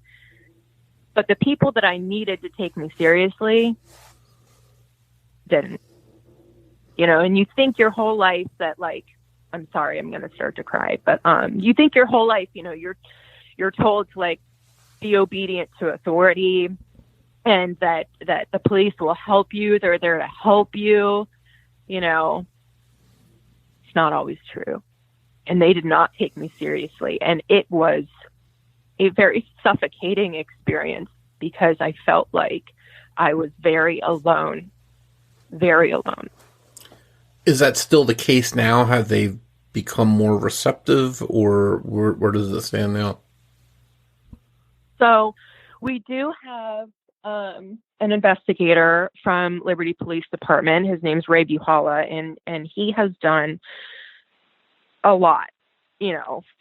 But the people that I needed to take me seriously didn't. And you think your whole life that, like, I'm sorry, I'm going to start to cry, but you think your whole life, you're told to, like, be obedient to authority and that the police will help you. They're there to help you. It's not always true. And they did not take me seriously. And it was a very suffocating experience because I felt like I was very alone, very alone. Is that still the case now? Have they become more receptive, or where does it stand now? So we do have an investigator from Liberty Police Department. His name's Ray Buhala, and he has done a lot.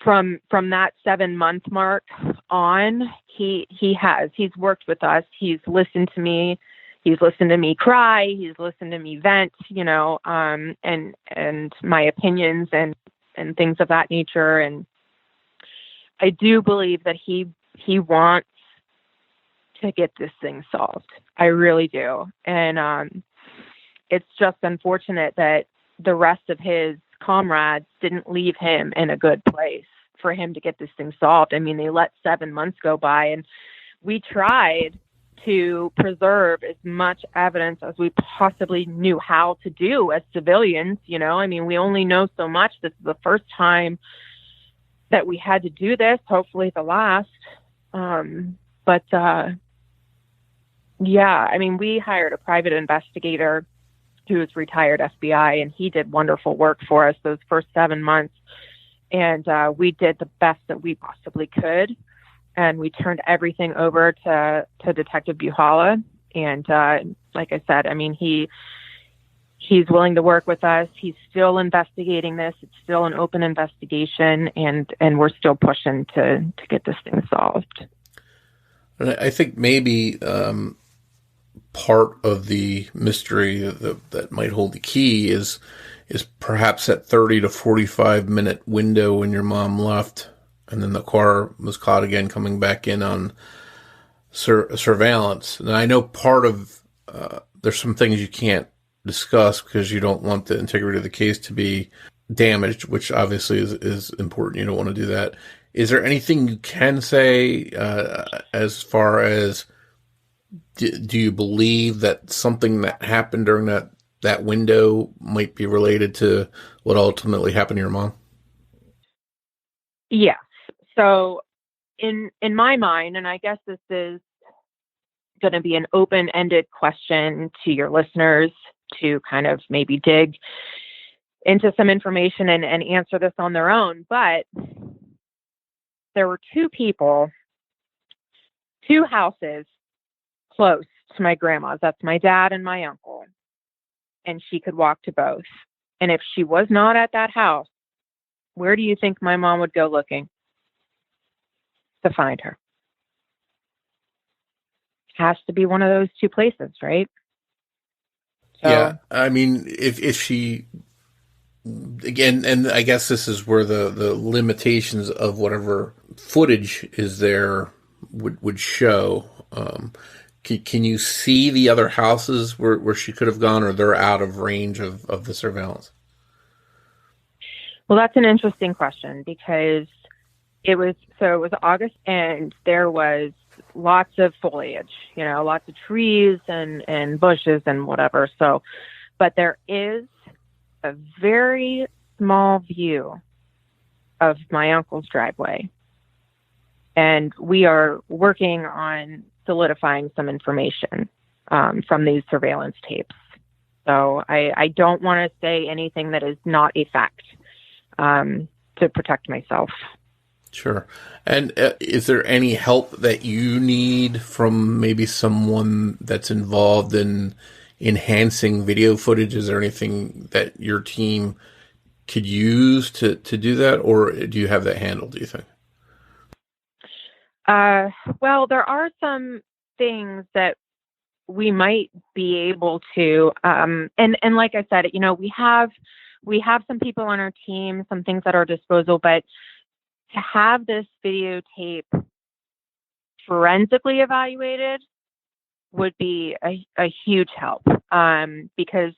From that 7-month mark on, he's worked with us. He's listened to me. He's listened to me cry. He's listened to me vent, and my opinions and things of that nature. And I do believe that he wants to get this thing solved. I really do. And it's just unfortunate that the rest of his comrades didn't leave him in a good place for him to get this thing solved. I mean, they let 7 months go by, and we tried to preserve as much evidence as we possibly knew how to do as civilians. I mean, we only know so much. This is the first time that we had to do this, hopefully the last. Yeah, I mean, we hired a private investigator who is retired FBI, and he did wonderful work for us those first 7 months. And we did the best that we possibly could. And we turned everything over to Detective Buhala. And like I said, I mean, he's willing to work with us. He's still investigating this. It's still an open investigation, and we're still pushing to get this thing solved. And I think maybe part of the mystery that might hold the key is perhaps that 30 to 45 minute window when your mom left, and then the car was caught again coming back in on surveillance. And I know part of there's some things you can't discuss because you don't want the integrity of the case to be damaged, which obviously is important. You don't want to do that. Is there anything you can say as far as do you believe that something that happened during that window might be related to what ultimately happened to your mom? Yes. So in my mind, and I guess this is going to be an open-ended question to your listeners to kind of maybe dig into some information and answer this on their own. But there were 2 people, 2 houses close to my grandma's. That's my dad and my uncle. And she could walk to both. And if she was not at that house, where do you think my mom would go looking to find her? Has to be one of those 2 places, right? So, yeah. I mean, if she again, and I guess this is where the limitations of whatever footage is there would show. Can you see the other houses where she could have gone, or they're out of range of the surveillance? Well, that's an interesting question, because it was August, and there was lots of foliage, lots of trees and bushes and whatever. So, but there is a very small view of my uncle's driveway, and we are working on solidifying some information from these surveillance tapes. So I don't want to say anything that is not a fact to protect myself. Sure. And is there any help that you need from maybe someone that's involved in enhancing video footage? Is there anything that your team could use to do that, or do you have that handled, do you think? Well, there are some things that we might be able to, and like I said, we have some people on our team, some things at our disposal, but to have this videotape forensically evaluated would be a huge help, because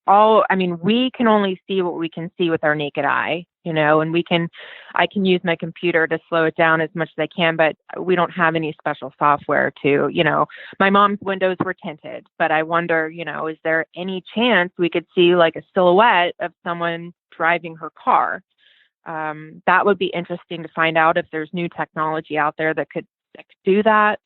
we can only see what we can see with our naked eye, and I can use my computer to slow it down as much as I can, but we don't have any special software my mom's windows were tinted, but I wonder, is there any chance we could see like a silhouette of someone driving her car? That would be interesting to find out if there's new technology out there that could do that.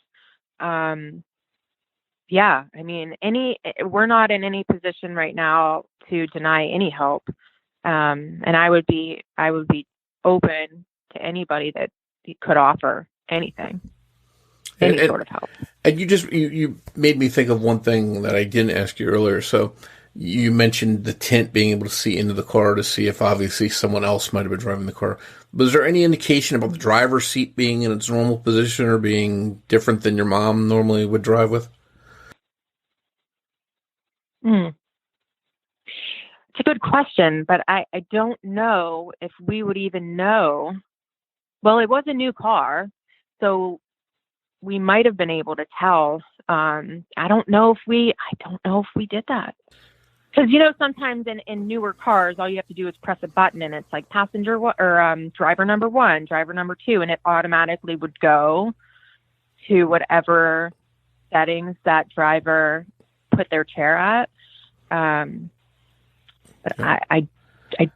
Yeah, we're not in any position right now to deny any help. And I would be open to anybody that could offer anything, any sort of help. And you made me think of one thing that I didn't ask you earlier. So you mentioned the tint, being able to see into the car to see if obviously someone else might have been driving the car. Was there any indication about the driver's seat being in its normal position or being different than your mom normally would drive with? It's a good question, but I don't know if we would even know. Well, it was a new car, so we might have been able to tell. I don't know if we did that. Because, sometimes in newer cars, all you have to do is press a button and it's like passenger or driver number 1, driver number 2, and it automatically would go to whatever settings that driver put their chair at. But I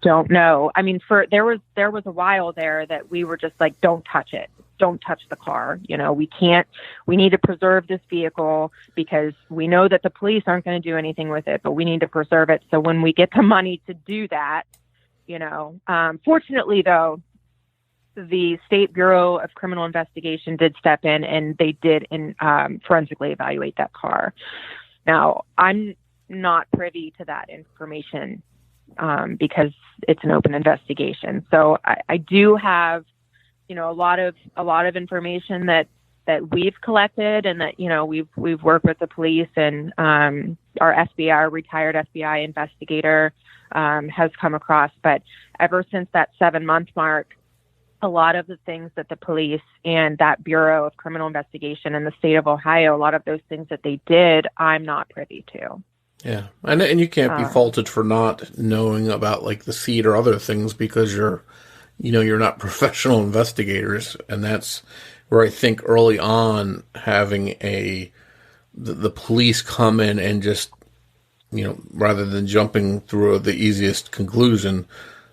don't know. There was a while there that we were just like, don't touch it. Don't touch the car. We need to preserve this vehicle because we know that the police aren't going to do anything with it, but we need to preserve it. So when we get the money to do that, fortunately though, the State Bureau of Criminal Investigation did step in and they did forensically evaluate that car. Now, I'm not privy to that information because it's an open investigation. So I do have, a lot of information that we've collected and that, we've worked with the police and our FBI, our retired FBI investigator has come across. But ever since that 7-month mark, a lot of the things that the police and that Bureau of Criminal Investigation in the state of Ohio, a lot of those things that they did, I'm not privy to. Yeah. And you can't be faulted for not knowing about like the seat or other things because you're not professional investigators. And that's where I think early on having the police come in and just, rather than jumping through the easiest conclusion,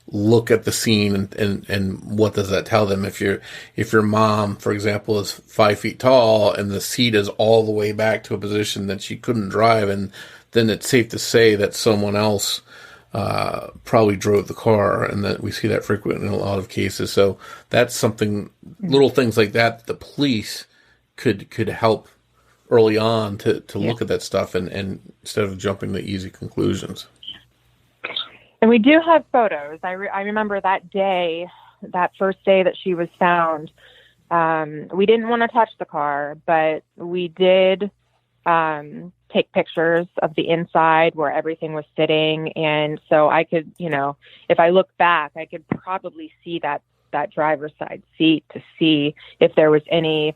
look at the scene and what does that tell them? If your mom, for example, is 5 feet tall and the seat is all the way back to a position that she couldn't drive, and then it's safe to say that someone else probably drove the car, and that we see that frequently in a lot of cases. So that's something, little things like that, the police could help early on to look at that stuff and instead of jumping to easy conclusions. And we do have photos. I remember that day, that first day that she was found. We didn't want to touch the car, but we did take pictures of the inside where everything was sitting. And so I could, if I look back, I could probably see that driver's side seat to see if there was any,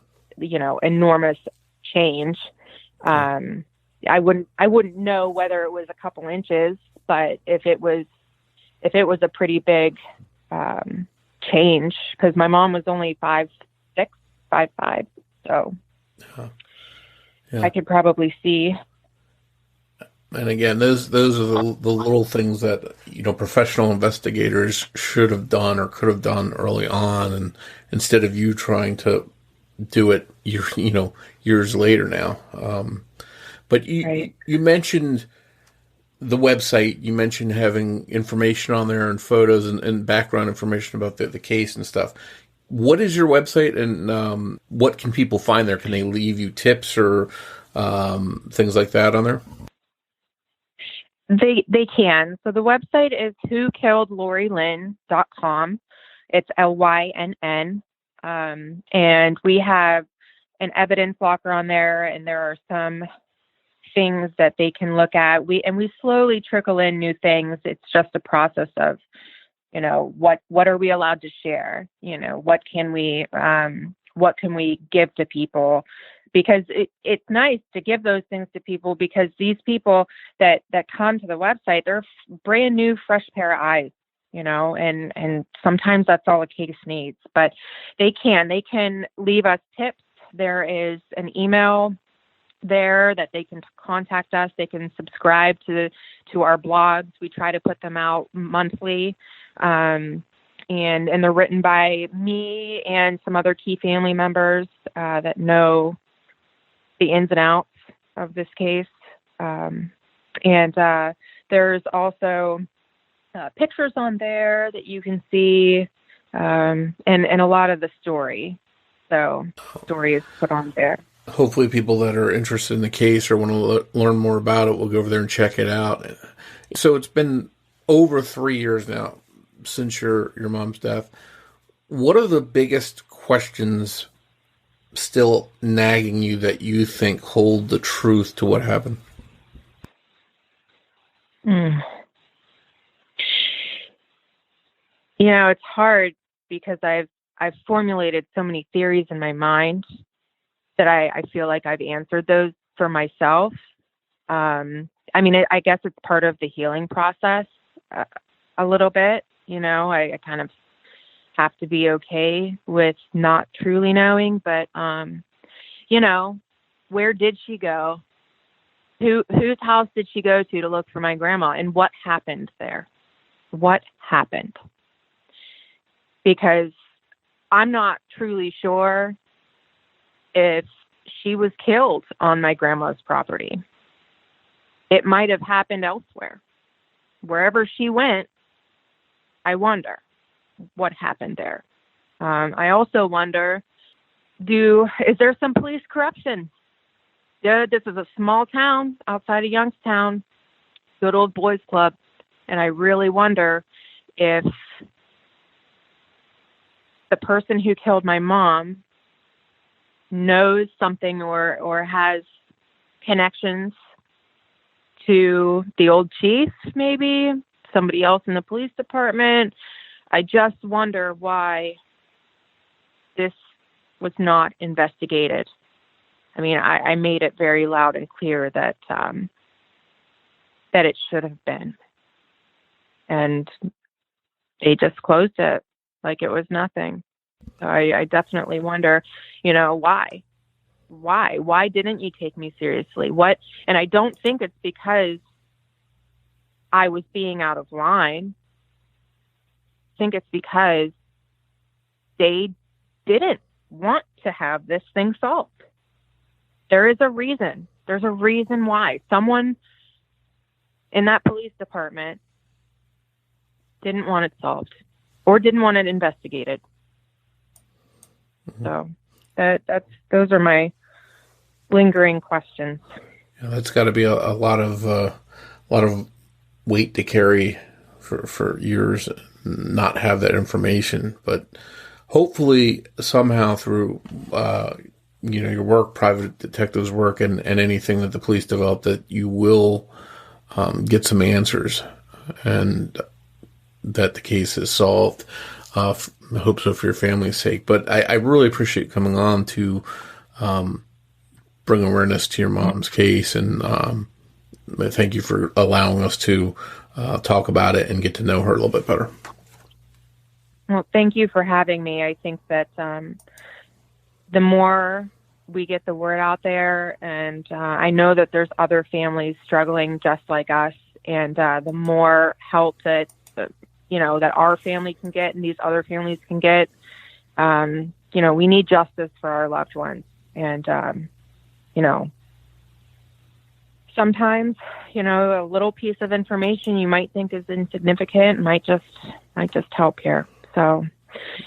enormous change. I wouldn't know whether it was a couple inches, but if it was a pretty big change, because my mom was only 5'6", 5'5", so yeah. I could probably see. And again, those are the little things that professional investigators should have done or could have done early on, and instead of you trying to do it, years later now. But you mentioned the website. You mentioned having information on there and photos and background information about the case and stuff. What is your website, and what can people find there? Can they leave you tips or things like that on there? They can. So the website is whokilledlorilynn.com. It's LYNN. And we have an evidence locker on there, and there are some things that they can look at. We slowly trickle in new things. It's just a process of, what are we allowed to share? What can we give to people? Because it's nice to give those things to people, because these people that come to the website, they're brand new, fresh pair of eyes, and sometimes that's all a case needs, but they can leave us tips. There is an email there that they can contact us. They can subscribe to our blogs. We try to put them out monthly. And they're written by me and some other key family members that know the ins and outs of this case. And there's also pictures on there that you can see, and a lot of the story. So story is put on there. Hopefully people that are interested in the case or want to learn more about it will go over there and check it out. So it's been over 3 years now since your mom's death. What are the biggest questions still nagging you that you think hold the truth to what happened? It's hard because I've formulated so many theories in my mind that I feel like I've answered those for myself. I guess it's part of the healing process a little bit. I kind of have to be okay with not truly knowing, but, where did she go? Whose house did she go to look for my grandma? And what happened there? What happened? Because I'm not truly sure if she was killed on my grandma's property. It might have happened elsewhere. Wherever she went, I wonder what happened there. I also wonder, is there some police corruption? Yeah, this is a small town outside of Youngstown, good old boys club. And I really wonder if the person who killed my mom knows something or has connections to the old chief, maybe somebody else in the police department. I just wonder why this was not investigated. I made it very loud and clear that it should have been. And they just closed it like it was nothing. So I definitely wonder, why? Why didn't you take me seriously? And I don't think it's because I was being out of line. I think it's because they didn't want to have this thing solved. There is a reason. There's a reason why someone in that police department didn't want it solved or didn't want it investigated. So those are my lingering questions. Yeah, that's got to be a lot of weight to carry for years, not have that information. But hopefully somehow through your work, private detectives' work, and anything that the police develop, that you will get some answers and that the case is solved. I hope so for your family's sake. But I really appreciate coming on to bring awareness to your mom's case, and thank you for allowing us to talk about it and get to know her a little bit better. Well, thank you for having me. I think that the more we get the word out there, and I know that there's other families struggling just like us, and the more help that that our family can get and these other families can get, we need justice for our loved ones. And sometimes a little piece of information you might think is insignificant might just help here. So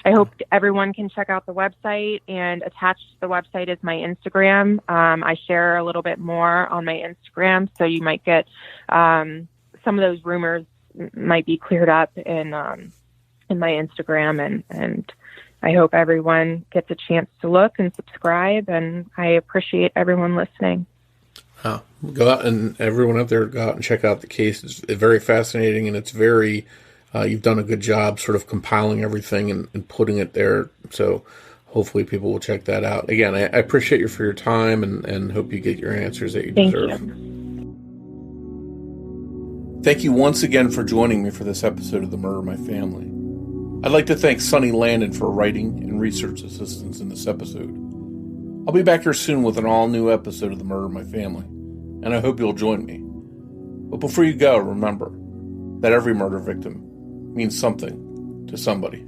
I hope everyone can check out the website, and attached to the website is my Instagram. I share a little bit more on my Instagram, so you might get some of those rumors might be cleared up in my Instagram, and I hope everyone gets a chance to look and subscribe, and I appreciate everyone listening. Go out, and everyone out there, go out and check out the case. It's very fascinating, and it's very, you've done a good job sort of compiling everything and putting it there. So hopefully people will check that out. Again, I appreciate you for your time, and hope you get your answers that you deserve. Thank you. Thank you once again for joining me for this episode of The Murder of My Family. I'd like to thank Sonny Landon for writing and research assistance in this episode. I'll be back here soon with an all-new episode of The Murder of My Family, and I hope you'll join me. But before you go, remember that every murder victim means something to somebody.